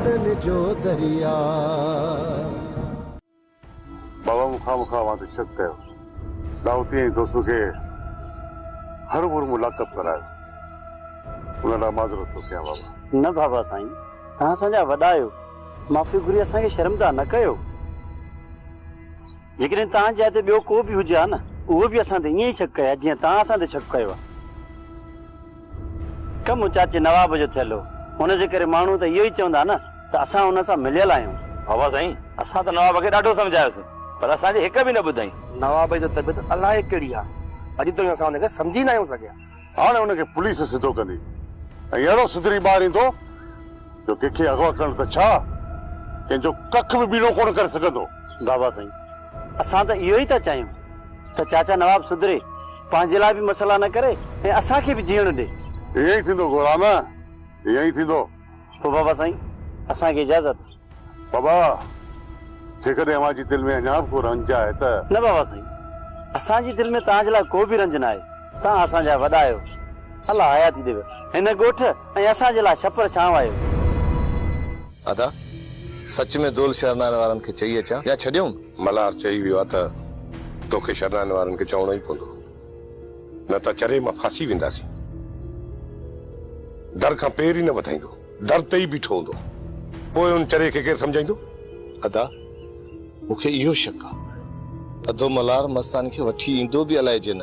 दिल जो दरिया। बाबा मुखा वहां शक कयो दाऊती दोस्तों के हर मुलाकात करायो उन माज़रत थो कयां बाबा। न बाबा साईं तव्हां असांजा वॾा आहियो, माफ़ी घुरी असांखे शर्मदा न कयो। जेकॾहिं तव्हां जे हिते ॿियो को बि हुजे हा न उहो बि असां ते ईअं ई शक कया जीअं तव्हां असां ते शक कयो आहे। कमु चाचे नवाब जो थियल हो, हुनजे करे माण्हू त इहो ई चवंदा न त असां हुन सां मिलियल आहियूं। बाबा साईं असां त नवाब खे ॾाढो सम्झायोसीं पर असांजे हिक बि न ॿुधाई। नवाब जी तबियत अलाए कहिड़ी आहे, अॼु ताईं असां हुनखे सम्झी न आहियूं सघिया। हाणे हुनखे पुलिस सिधो कंदी ऐं अहिड़ो सुधरी ॿार ईंदो जो कंहिंखे अगवा करण त छा कंहिंजो कख बि बीड़ो कोन करे सघंदो। बाबा साईं असां त इहो ई था चाहियूं त चाचा नवाब सुधरे, पंहिंजे लाइ बि मसला न करे ऐं असांखे बि जीअण ॾे। ईअं ई थींदो गोराम, ईअं ई थींदो। पोइ बाबा साईं असांखे इजाज़त। बाबा जेकॾहिं अव्हांजी दिलि में अञा बि को रंज आहे त। न बाबा साईं असांजी दिलि में तव्हांजे लाइ को बि रंज न आहे। तव्हां असांजा वॾा आहियो, अलाह हयाती ॾेव हिन ॻोठ ऐं असांजे लाइ छपर छांव आहियो। अदा सच में दोल शरनाने वारनि खे चई अचां या छॾियूं? मलार चई वियो आहे त तोखे शरनाने वारनि खे चवणो ई पवंदो, न त चरे मां फासी वेंदासीं। दर खां पेर ई न वधाईंदो, दर ते ई बीठो हूंदो, पोइ उन चरे खे केरु सम्झाईंदो? अदा मूंखे इहो शक आहे अधो मलार मस्तानी खे वठी ईंदो बि अलाए जे न।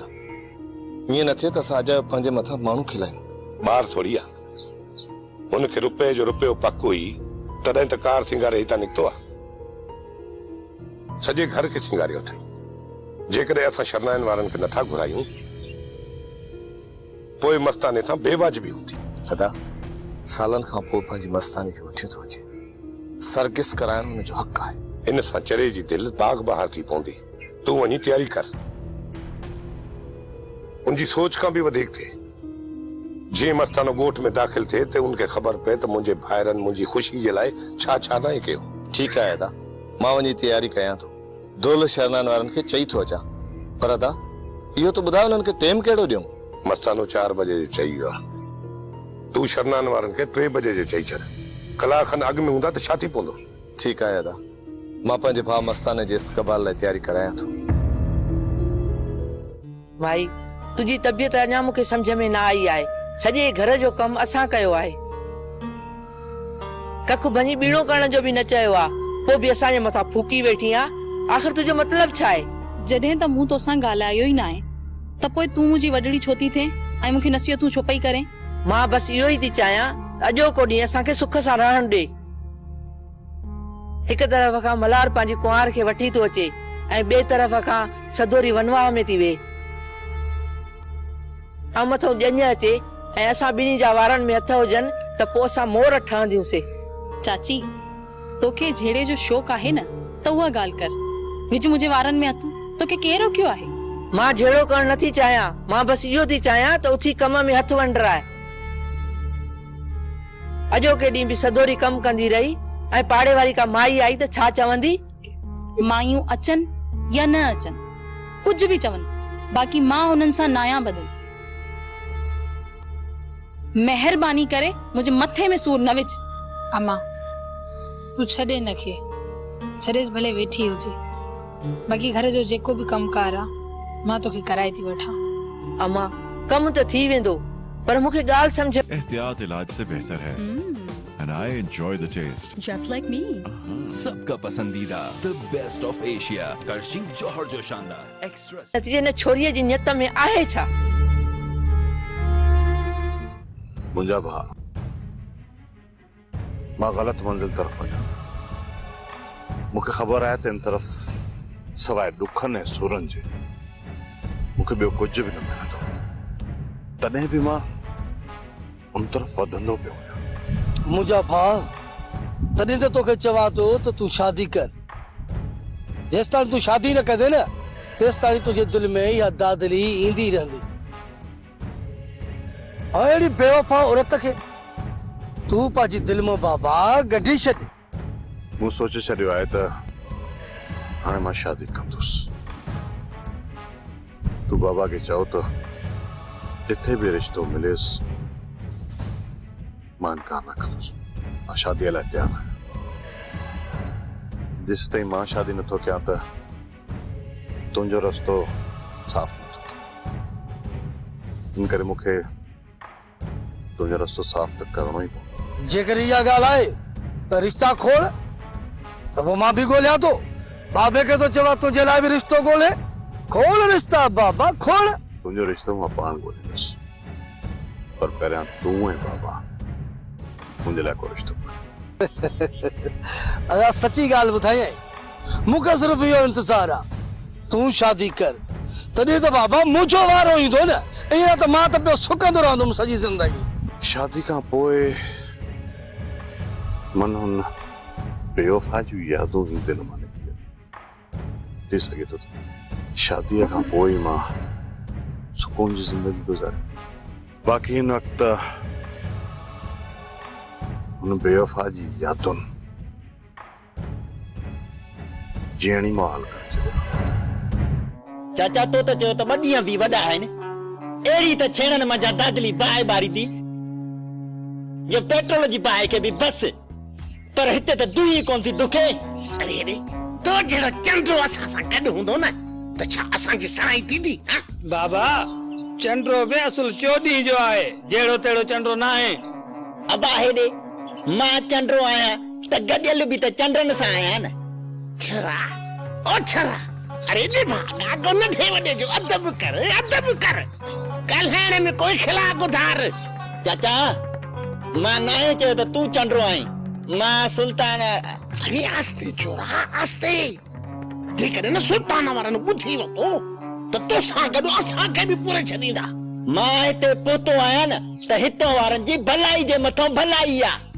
ईअं न थिए त असां अजायो पंहिंजे मथां माण्हू खिलायूं। ॿार थोड़ी आहे, हुनखे रुपए जो रुपयो पको ई तॾहिं त कार सिंगारे हितां निकितो आहे, सॼे घर खे सिंगारियो अथई। जेकॾहिं असां शरनाइन वारनि खे नथा घुरायूं पोइ मस्ताने सां बेवाजिबी हूंदी। अदा सालनि खां पोइ पंहिंजी मस्तानी खे वठी थो अचे, सर्किस कराइण हुनजो हक़ आहे। इन सां चरे जी दिलि बाग बहार थी पवंदी। तूं वञी तयारी कर, उनजी सोच खां बि वधीक थिए। जीअं मस्तानो ॻोठ में दाख़िल थिए त उनखे ख़बर पए त मुंहिंजे भाइरनि मुंहिंजी ख़ुशी जे लाइ छा छा न कयो। ठीकु आहे अदा मां वञी तयारी कयां थो, दोल शरनान वारनि खे चई थो अचां। पर अदा इहो त ॿुधायो उन्हनि खे टाइम कहिड़ो ॾियूं? मस्तानो 4 बजे जो चई वियो आहे, तूं शरनान वारनि खे 3 बजे जो चई छॾ। कलाक खनि अॻु में हूंदा त छा थी पवंदो? ठीकु आहे अदा मां पंहिंजे भाउ मस्ताने जे इस्तक़बाल लाइ तयारी करायां थो। भाई तुझी तबियत अञा मूंखे समझ में न आई आहे। सॼे घर जो कमु असां कयो आहे, कख भञी बीणो करण जो बि न चयो आहे, पोइ बि असांजे मथां फूकी वेठी आहे। आख़िर तुंहिंजो मतिलबु छा आहे? जॾहिं त मूं तोसां ॻाल्हायो ई न आहे त पोइ तूं मुंहिंजी वॾड़ी छो थी थिए ऐं मूंखे नसीहतूं छो पई करे? मां बसि इहो ई थी चाहियां अॼोको ॾींहुं असांखे सुख सां रहण ॾे। हिक तरफ़ खां मलार पंहिंजी कुंवार खे वठी थो अचे ऐं ॿिए तरफ़ खां सदोरी वनवाह में थी वेह, ऐं मथो ॼञ अचे ऐं असां ॿिन्ही जा वारनि में हथ हुजनि त पोइ असां मोर ठहंदियूंसीं। चाची तोखे जहिड़े जो शौक़ु आहे न त उहा ॻाल्हि कर, विझ मुंहिंजे वारनि में हथ। तोखे केरु रोकियो आहे? मां जहिड़ो करणु नथी चाहियां, मां बसि इहो थी चाहियां त उथी कम में हथ वंडराए। अॼोके ॾींहुं बि सदोरी कमु कंदी रही ऐं पाड़े वारी का माई आई त छा चवंदी? मायूं अचनि या न अचनि कुझु बि चवनि, बाक़ी मां हुननि सां नाया बदल। मेहरबानी करे मुझे मथे में सूर न विझ। अम्मा तू छॾे नखे, छॾेस भले वेठी हुजे, बाक़ी घर जो जेको बि कमकार आहे मां तोखे कराए थी वठां। अम्मा कम त थी वेंदो पर मूंखे ॻाल्हि समझ। एहतियात इलाज से बेहतर है and I enjoy the taste just like me। सबका पसंदीदा the best of Asia कर्शी जौहर जो शानदार एक्स्ट्रा। नतीजे न छोरीअ जी नियत में आहे छा? मुंहिंजा भाउ मां ग़लति मंज़िल तरफ़ वञा, मूंखे ख़बर आहे त इन तरफ़ सवाइ ॾुखनि ऐं सुरनि जे मूंखे ॿियो कुझु बि न मिलंदो, तॾहिं बि मां उन तरफ़ वधंदो पियो आहियां। मुंहिंजा भाउ तॾहिं त तोखे चवां थो त तूं शादी कर। जेसि ताईं तूं शादी न कंदे न तेसि ताईं तुंहिंजे दिलि में इहा दादली ईंदी रहंदी। अहिड़ी बेवफा औरत खे तूं पंहिंजी दिलि मां बाबा कढी छॾ। मूं सोचे छॾियो आहे त हाणे मां शादी कंदुसि। तूं बाबा खे चओ त जिथे बि रिश्तो मिलेसि मां इनकार न कंदुसि। मां शादीअ लाइ तयारु आहियां। जेसि ताईं मां शादी नथो कयां त तुंहिंजो रस्तो साफ़ नथो थिए। इन करे मूंखे तुंहिंजो रस्तो साफ़ त करणो ई पवंदो। जेकर इहा ॻाल्हि आहे त रिश्ता खोड़, त पोइ मां बि ॻोल्हियां थो। बाबे खे तो चवां तुंहिंजे लाइ बि रिश्तो ॻोल्हे। खोड़ रिश्ता बाबा खोड़। तुंहिंजो रिश्तो मां पाण ॻोल्हींदुसि, पर पहिरियां तूं ऐं बाबा मुंहिंजे लाइ को रिश्तो। अदा सची ॻाल्हि ॿुधाई। मूंखे सिर्फ़ु इहो इंतज़ार आहे तूं शादी कर, तॾहिं त बाबा मुंहिंजो वारो ईंदो न। ईअं त मां त पियो सुकंदो रहंदुमि सॼी ज़िंदगी। शादी खां पोइ मन हुन बेवफा जूं यादूं ई दिलि मां निकिरी थी सघे थो। शादीअ खां पोइ मां सुकून जी ज़िंदगी गुज़ारी। बाक़ी हिन वक़्तु हुन बेवफा जी यादुनि जीअणी मुहाल करे छॾियो। चाचा तो त चयो त ॿ ॾींहं बि वॾा आहिनि। अहिड़ी त छेड़नि मंझा दादली बाहि बारी थी जे पेट्रोल जी बाहि खे बि बस, पर हिते त दुई कोन थी दुखे। अरे रे तो जहिड़ो चंड्रो असां सां गॾु हूंदो न त छा असांजी सणाई थींदी? बाबा चंड्रो बि असुल 14 जो आहे, जहिड़ो तहिड़ो चंड्रो न आहे। अबा हेॾे मां चंड्रो आहियां त गॾियल बि त चंड्रनि सां आहियां न। छरा ओ छरा, अरे निभा ॾाढो नंढे वॾे जो अदब कर, अदब कर। ॻाल्हाइण में कोई खिलाफ़ उधार। चाचा मां न चयो त तूं चंड्रो आहीं, मां सुल्तान। अरे आस्ते चोरा आस्ते। जेकॾहिं न सुल्तान वारनि ॿुधी वरितो त तोसां गॾु असांखे बि पूरे छॾींदा। मां हिते पहुतो आहियां न त हितां वारनि जी भलाई जे मथां भलाई आहे।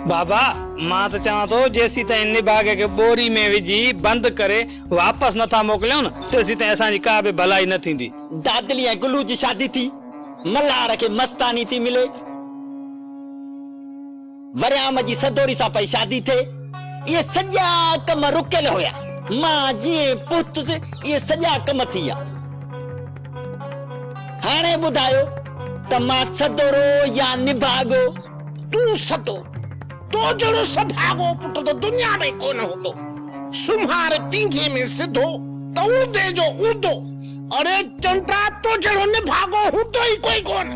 बाबा मां त चवां थो जेसी ताईं निभाग खे बोरी में विझी बंदि करे वापसि नथा मोकिलियो न तेसी ताईं असांजी का बि भलाई न थींदी। दादली ऐं गुलू जी शादी थी, मल्हार खे मस्तानी थी मिले, वरियाम जी सदोरी सां पई शादी थिए। इहे सॼा कम रुकियल हुया। मां जीअं पहुतुसि इहे सॼा कम थी विया। हाणे ॿुधायो त मां सदोरो या निभागो? तूं सदो, तो जहिड़ो सभागो पुट त दुनिया में कोन हूंदो। सुम्हार पींघे में सिधो त ऊंदे जो ऊंदो। अरे चंटा तो जहिड़ो निभागो हूंदो ई कोई कोन।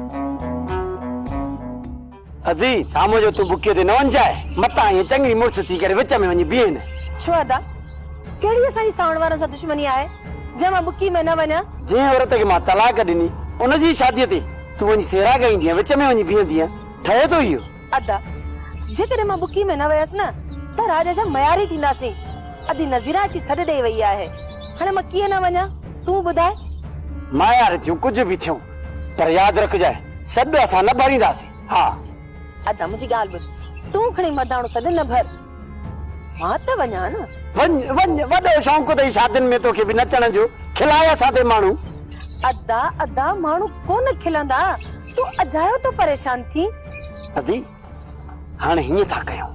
अदी शाम जो तूं बुके ते न वञजाए, मतां ईअं चङी मुड़स थी करे विच में वञी बीहे न। छो अदा कहिड़ी असांजी सावण वारनि सां दुश्मनी आहे जंहिं मां बुकी में न वञा? जंहिं औरत खे मां तलाक ॾिनी उनजी शादीअ ते तूं वञी सेरा ॻाईंदीअं, विच में वञी बीहंदीअं, ठहे थो इहो? अदा जेकॾहिं मां बुकी में न वयसि न त राज जा मयारी थींदासीं। अदी नज़ीरा अची सॾ ॾेई वई आहे। हाणे मां कीअं न वञा तूं ॿुधाए? मायार थियूं कुझु बि थियूं, पर यादि रखजाए सॾ असां न भरींदासीं। हा अदा मुंहिंजी ॻाल्हि ॿुध, तूं खणी मर्दाणो सॾ न भर, मां त वञा न। वञ वञ, वॾो शौंक़ु अथई शादियुनि में तोखे बि नचण जो। खिलाया साथे माण्हू। अदा अदा माण्हू कोन खिलंदा, तूं अजायो तो परेशान थी। अदी हाणे हीअं था कयूं,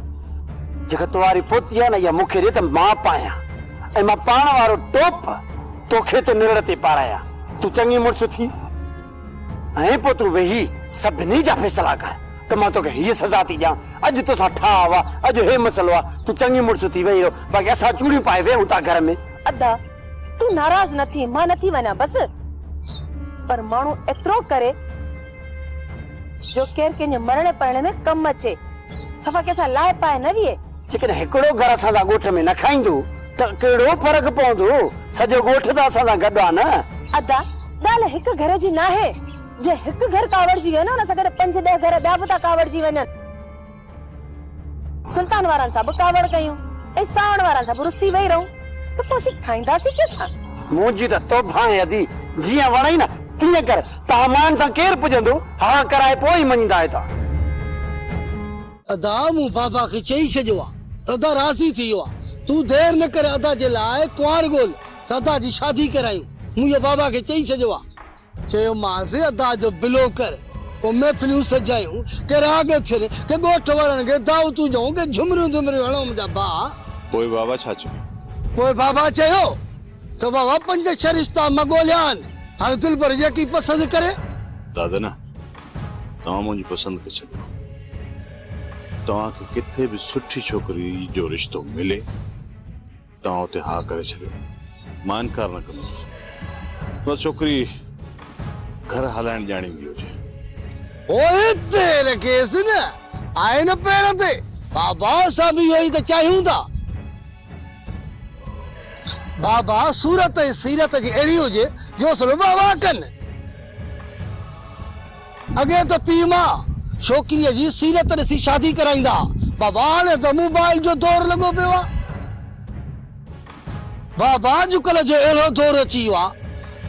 जेका तुंहिंजी पोती आहे न इहा मूंखे ॾे त मां पायां ऐं मां पाण वारो टोप तोखे तो निरड़ ते पारायां। तूं चङी मुड़स थी ऐं पोइ तूं वेही सभिनी जा फैसला कर त मां तोखे हीअ सज़ा थी ॾियां। अॼु तोसां ठाह आहे, अॼु हे मसलो आहे, तूं चङी मुड़स थी वेही रहो, बाक़ी असां चूड़ियूं पाए वेहूं था घर में। अदा तूं नाराज़ न थी, मां नथी वञा बस। पर माण्हू एतिरो करे जो केर कंहिंजे मरण परण में कम अचे, सफ़ा कंहिंसां लाइ पाए न विए। जेकॾहिं हिकिड़ो घर असां सां ॻोठ में न खाईंदो त कहिड़ो फ़र्क़ु पवंदो? सॼो ॻोठ त असां सां गॾु आहे न। अदा ॻाल्हि हिकु घर जी न आहे। जे हिकु घर कावड़जी वियो न हुन सां गॾु 5-10 घर ॿिया बि था कावड़जी वञनि। सुल्तान वारनि सां बि कावड़ कयूं ऐं सावण वारनि सां बि रुसी वेही रहूं त पोइ असीं खाईंदासीं कंहिंसां? मुंहिंजी त तोबा आहे अदी, जीअं वणई न तीअं कर। तव्हां सां केरु पुॼंदो? हा कराए पोइ ई मञींदा आहियो। अदा मूं बाबा खे चई छॾियो आहे, अदा राज़ी थी वियो आहे। तूं देरि न करे अदा जे लाइ कुंवार ॻोल्ह त अदा जी शादी करायूं। मुंहिंजे बाबा खे चई छॾियो आहे, चयोमांसि अदा जो बिलो कर, पोइ महफ़िलियूं सजायूं, के राग थियनि, के ॻोठ वारनि खे दावतूं ॾियूं, के झुमरियूं झुमरियूं हणूं। मुंहिंजा भाउ पोइ बाबा छा चयो? पोइ बाबा चयो त बाबा 5-6 रिश्ता मां ॻोल्हिया आहिनि, हाणे दिलि पर जेकी पसंदि करे। दादा न तव्हां मुंहिंजी पसंदि खे छॾियो, तव्हांखे किथे बि सुठी छोकिरी जो रिश्तो मिले तव्हां उते हा करे छॾियो। मां इनकार न कंदुसि। उहा छोकिरी घर हलाइण ॼाणींदी हुजे। ओए तेरे केस न आए न पैर ते बाबा असां बि इहो ई त चाहियूं था। बाबा सूरत ऐं सीरत जी अहिड़ी हुजे जो सलो बाबा कनि। अॻे त पीउ मां छोकिरीअ जी सीरत ॾिसी शादी कराईंदा। बाबा हाणे त मोबाइल जो दौर लॻो पियो आहे। बाबा अॼुकल्ह जो अहिड़ो दौर अची वियो आहे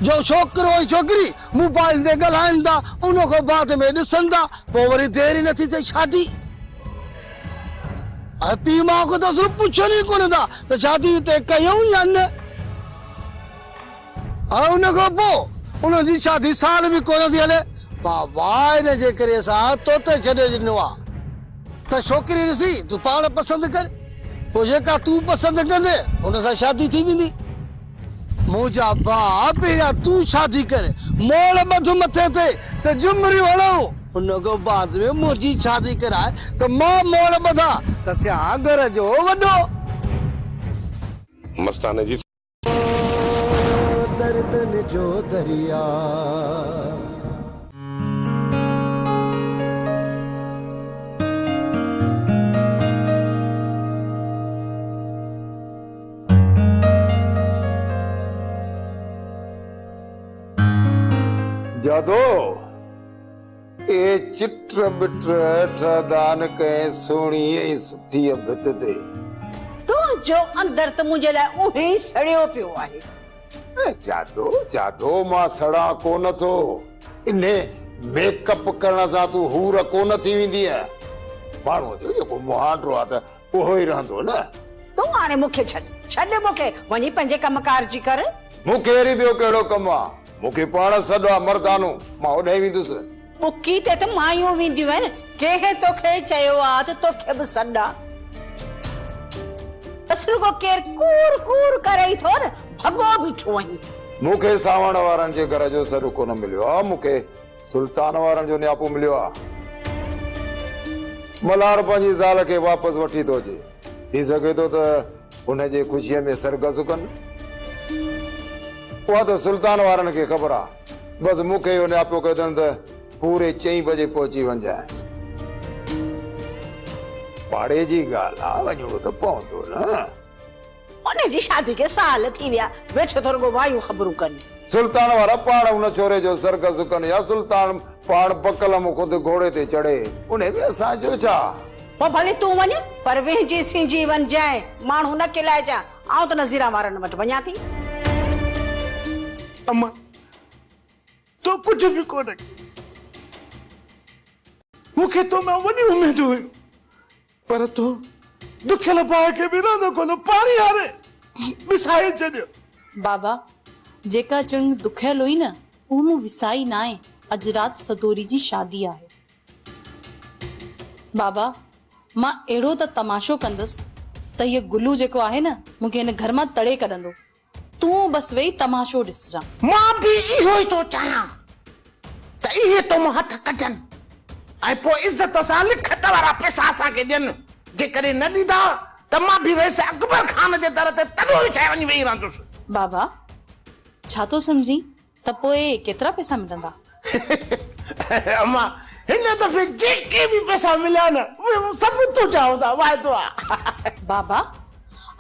जो छोकिरो ऐं छोकिरी मोबाइल ते ॻाल्हाइनि था, उन खां बाद में ॾिसनि था, पोइ वरी देरि ई नथी थिए शादी। ऐं पीउ माउ खां त सिर्फ़ु पुछनि ई कोन था त शादी हिते कयूं या न। ऐं उन खां पोइ उनजी शादी साल बि कोन थी हले। बाबा इन जे करे असां तोते छॾे ॾिनो आहे त छोकिरी ॾिसी तूं पाण पसंदि कर, पोइ जेका तूं पसंदि कंदे उन सां शादी थी वेंदी। मुंहिंजा भाउ पहिरियां तूं शादी कर, मोड़ ॿध मथे ते त जुमरी हणो, उन खां बाद में मुंहिंजी शादी कराए त मां मोड़ ॿधा त थिया घर जो वॾो। मस्ताने जी दर्दन जो दरिया जादो ए चिट्र बिट्र ठदान कहीं सोनी ऐं सुठी भित ते तो जो अंदर त मुझे लाइ उहे ई सड़ियो पियो आहे। जादो जादो मां सड़ा कोन थो, इने मेकअप करण सां तू हूर कोन थी वेंदी आहे। माण्हू जो जेको मुहांडो आहे त उहो ई रहंदो न। तूं हाणे मूंखे छॾ मूंखे वञी पंहिंजे कमकार जी कर। मूंखे वरी ॿियो कहिड़ो कमु आहे? मूंखे पाण सॾु आहे मर्दानो, मां होॾे वेंदुसि। बुकी ते त मायूं वेंदियूं आहिनि, कंहिं तोखे चयो आहे त तोखे बि सॾु आहे। रुगो केर कूर कूर करे थो न, भॻो बीठो आहीं। मूंखे सावण वारनि जे घर जो सॾु कोन मिलियो आहे, मूंखे सुल्तान वारनि जो न्यापो मिलियो आहे। मल्हार पंहिंजी ज़ाल खे वापसि वठी थो अचे, थी सघे थो त हुनजे ख़ुशीअ में सरगस कनि। उहा त सुल्तान वारनि खे ख़बर आहे। बसि मूंखे इहो न्यापो कयो अथनि त पूरे 4 बजे पहुची वञजांइ। पाड़े जी ॻाल्हि आहे, वञणो त पवंदो न। उनजी शादी के साल थी विया, वेठो त रुगो वायूं ख़बरूं कनि। सुल्तान वारा पाण उन छोरे जो सरगस कनि या सुल्तान पाण पकलम ख़ुदि घोड़े ते चढ़े, उन में असांजो छा? पोइ भले तूं वञ, पर वेझी सिंजी वञजांइ, माण्हू न किलाइजांइ। आउं त नज़ीरा वारनि वटि वञा थी। अम्मा तो कुछ भी कोन, मूंखे तो में वॾी उम्मीद हुई, पर तो दुखियल भाउ खे बि रहंदो कोन, पाणी हारे विसाए छॾियो। बाबा जेका चंग दुखियल हुई न, उहो मूं विसाई न आहे। अॼु राति सदोरी जी शादी आहे। बाबा मां अहिड़ो त तमाशो कंदसि त हीअ गुलू जेको आहे न, मूंखे हिन घर मां तड़े कढंदो। तूं बसि वेही तमाशो ॾिसजां। मां बि इहो ई थो चाहियां त इहे तो मां हथ कढनि ऐं पोइ इज़त सां लिखत वारा पैसा असांखे ॾियनि। जेकॾहिं न ॾींदा त मां बि रईस अकबर खान जे दर ते तॾो विछाए वञी वेही रहंदुसि। बाबा छा थो सम्झी त पोइ केतिरा पैसा मिलंदा? अम्मा हिन दफ़े जेके बि पैसा मिलिया न, उहे सभु तूं चाहंदा वाइदो आहे। बाबा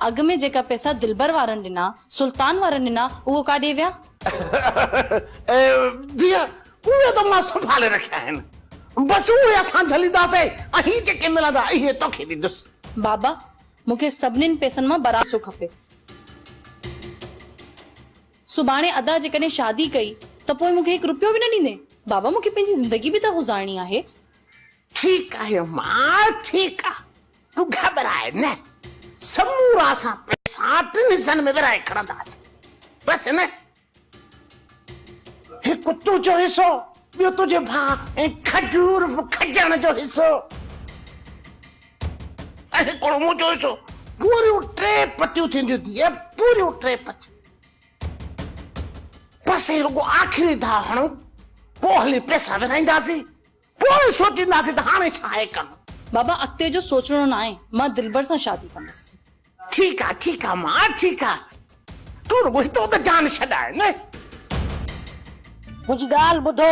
अॻ में जेका पैसा दिलबर वारनि ॾिना, सुल्तान वारनि ॾिना, उहो काॾे विया? धीअ उहे त मां संभाले रखिया आहिनि, बसि उहे असां झलींदासीं ऐं जेके मिलंदा इहे तोखे ॾींदुसि। बाबा मूंखे सभिनीनि पैसनि मां बरासो खपे। सुभाणे अदा जेकॾहिं शादी कई त पोइ मूंखे 1 रुपयो बि न ॾींदे? बाबा मूंखे पंहिंजी ज़िंदगी बि त गुज़ारणी आहे। ठीकु आहे मां, ठीकु आहे, तूं घबराए न। समूरा असां पैसा 3 हिस्सनि में विराए खणंदासीं, बसि न। हिकु तुंहिंजो हिसो, ॿियो तुंहिंजे भाउ ऐं खजूर खजण जो हिसो, ऐं हिकिड़ो मुंहिंजो हिसो। पूरियूं 3 पतियूं थींदियूं धीअ, पूरियूं 3 पतियूं। बसि रुगो आख़िरी धा हणूं, पोइ हली पैसा विराईंदासीं, पोइ सोचींदासीं त हाणे छा आहे कमु। बाबा अॻिते जो सोचणो न आहे, मां दिलबर सां शादी कंदसि। ठीक है मां, ठीक है। तू रुगो तो जान छॾाए न। मुंहिंजी ॻाल्हि ॿुधो,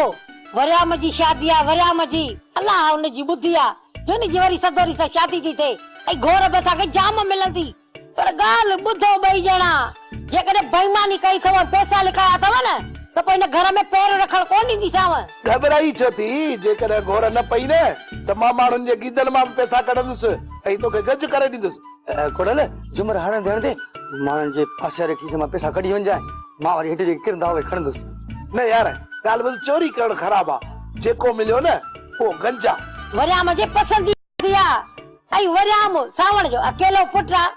वरियाम जी शादी आहे, वरियाम जी, अलाह हुनजी ॿुधी आहे, हुनजी वरी सदोरी सां शादी थी थिए ऐं घोर बि असांखे जाम मिलंदी। पर ॻाल्हि ॿुधो ॿई ॼणा, जेकॾहिं बेईमानी कई अथव, पैसा लिखाया अथव न, त पोइ हिन घर में पैर रखण कोन ॾींदीसांव। घबराई छो थी? जेकॾहिं घोर न पई न त मां माण्हुनि जे गीदड़ मां बि पैसा कढंदुसि ऐं तोखे गज करे ॾींदुसि। कोडल जुमर हाणे ॾियण दे, माण्हुनि जे पासे वारे खीसे मां पैसा कढी वञजाए, मां वरी हेठि जेके किरंदा उहे खणंदुसि। न यार, ॻाल्हि ॿुध, चोरी करणु ख़राबु आहे, जेको मिलियो न उहो गंजा। वरियाम जे पसंदीदा आहे ऐं वरियाम सावण जो अकेलो पुटु आहे।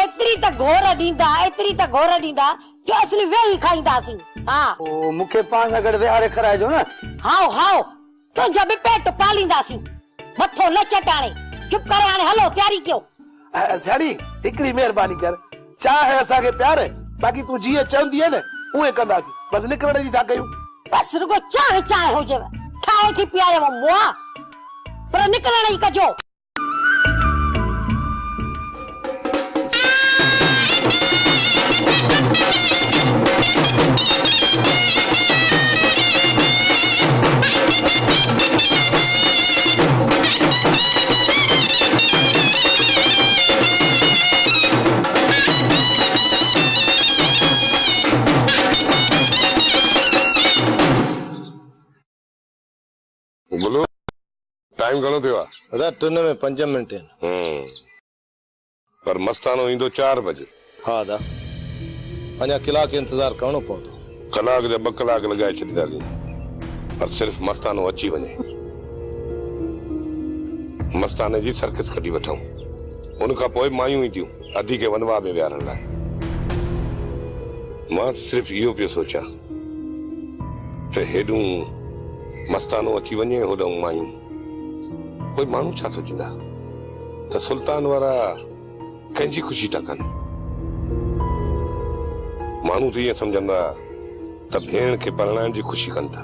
एतिरी त घोर ॾींदा, एतिरी त घोर ॾींदा जो असली वेही खाईंदासीं। हा ओ मूंखे पाण सां गॾु विहारे खराइजो न। हाओ तुंहिंजा बि पेट पालींदासीं, मथो न चटाणे। चुप करे हाणे हलो, तयारी कयो। साड़ी हिकिड़ी महिरबानी कर, चाहे असांखे प्यार, बाक़ी तूं जीअं चवंदी न उहे कंदासीं, बसि निकिरण जी था कयूं। बसि रुगो चाहे हुजेव, ठाहे थी पियायव मुआ, पर निकिरण ई कजो। बोलो, टाइम घणो थियो आहे? अदा 3 में 5 मिंट आहिनि। पर मस्तानो ईंदो 4 बजे। हा अदा, अञा कलाक इंतजार करणो पवंदो। कलाक जा 2 कलाक लॻाए छॾींदासीं, पर सिर्फ़ मस्तानो अची वञे। मस्ताने जी सर्कस कढी वठूं, उन खां पोइ मायूं ईंदियूं अधी खे वनवा में विहारण लाइ। मां सिर्फ़ इहो पियो सोचां त हेॾूं मस्तानो अची वञे, होॾूं मायूं, पोइ माण्हू छा सोचींदा त सुल्तान वारा कंहिंजी ख़ुशी था कनि। माण्हू त ईअं सम्झंदा त भेण खे परणाइण जी ख़ुशी कनि था।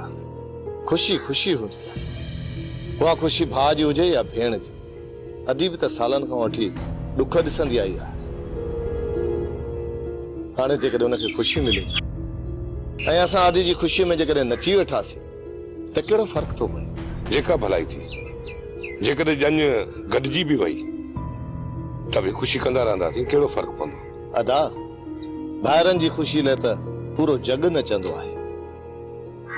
ख़ुशी हूंदी आहे, उहा ख़ुशी भाउ जी हुजे या भेण जी। अदी बि त सालनि खां वठी ॾुख ॾिसंदी आई आहे। हाणे जेकॾहिं हुनखे ख़ुशी मिले ऐं असां आदि जी ख़ुशीअ में जेकॾहिं नची वेठासीं त कहिड़ो फ़र्क़ु थो पए? जेका भलाई थी, जेकॾहिं ॼञ गॾिजी बि वई त बि ख़ुशी कंदा रहंदासीं, कहिड़ो फ़र्क़ु पवंदो? अदा, ॿाहिरनि जी ख़ुशी लाइ त पूरो जग नचंदो आहे,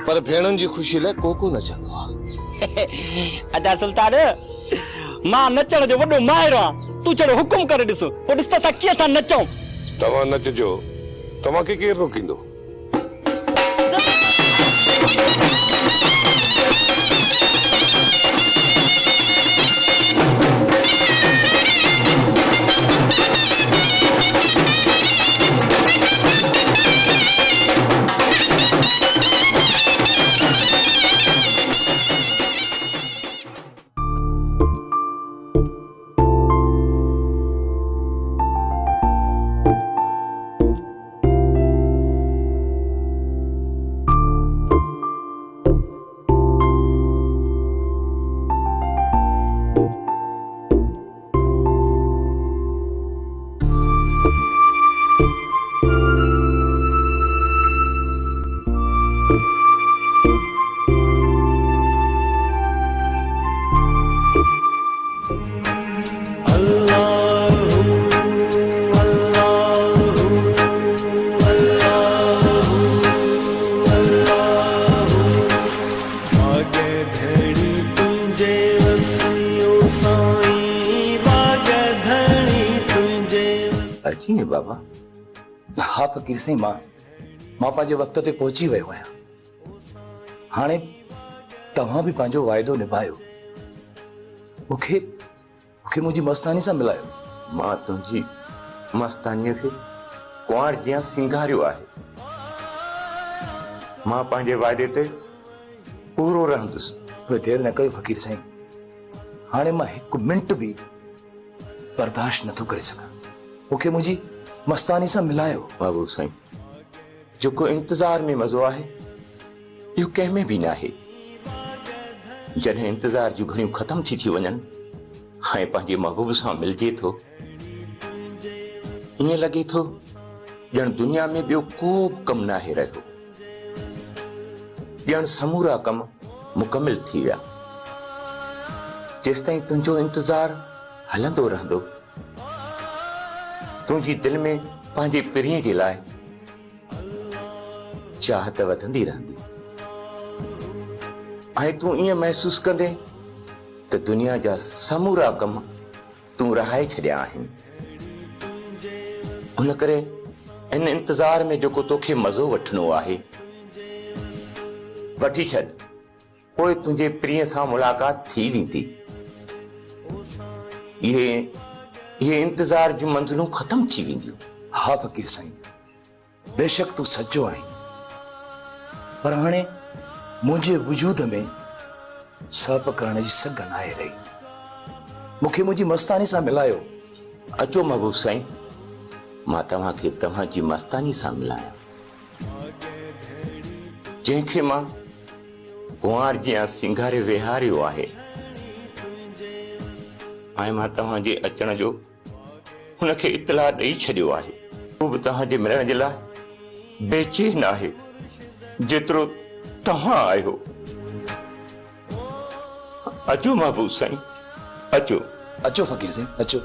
पर भेणनि जी ख़ुशी लाइ को नचंदो आहे। अदा सुल्तान, मां नचण जो वॾो माहिर आहियां, तूं छड़ो हुकुम करे ॾिस, पोइ ॾिस त असां कीअं था नचूं। तव्हां नचजो, तव्हांखे केरु रोकींदो? अची बाबा। हाँ फकीर साईं, मां पंहिंजे वक्त ते पहुची वियो आहियां। हाणे तव्हां बि पंहिंजो वाइदो निभायो, मूंखे मुंहिंजी मस्तानी सां मिलायो। मां तुंहिंजी मस्तानीअ खे कुंवार जियां सिंगारियो आहे। मां पंहिंजे वाइदे ते पूरो रहंदुसि। कोई देर न कयो फकीर साईं, हाणे मां 1 मिंट भी बर्दाश्त नथो करे सघां। मूंखे मुंहिंजी मस्तानी सां मिलायो। बाबू साईं, जेको इंतजार में मज़ो आहे इहो कंहिं में बि न आहे। जॾहिं इंतजार जूं घड़ियूं ख़त्म थी वञनि हाणे पंहिंजे महबूब सां मिलजे थो, ईअं लॻे थो ॼण दुनिया में ॿियो को बि कमु नाहे रहियो, ॼण समूरा कम मुकमिल थी विया। जेसिताईं तुंहिंजो इंतज़ार हलंदो रहंदो, तुंहिंजी दिलि में पंहिंजे पिरीअ जे लाइ चाहत वधंदी रहंदी ऐं तूं ईअं महसूस कंदे त दुनिया जा समूरा कम तूं रहाए छॾिया आहिनि। हुन करे इन इंतज़ार में जेको तोखे मज़ो वठिणो आहे वठी छॾ, पोइ तुंहिंजे प्रिय सां मुलाक़ात थी वेंदी। इहे इंतज़ार जूं मंज़िलूं ख़तम थी वेंदियूं। हाँ फ़कीर साईं, बेशक तूं सचो आहीं, पर हाणे मुंहिंजे वजूद में सप करण जी सघ न आहे रही। मूंखे मुंहिंजी मस्तानी सां मिलायो। अचो महबूब साईं, मां तव्हांखे तव्हांजी मस्तानी सां मिलायां, जंहिंखे मां कुंवार जियां सिंगारे विहारियो आहे। ऐं मां तव्हांजे अचण जो हुनखे इतला ॾेई छॾियो आहे। हू बि तव्हांजे मिलण जे लाइ बेचैन आहे जेतिरो तव्हां आहियो। अचो महबूब साईं, अचो। अचो फ़कीर साईं, अचो।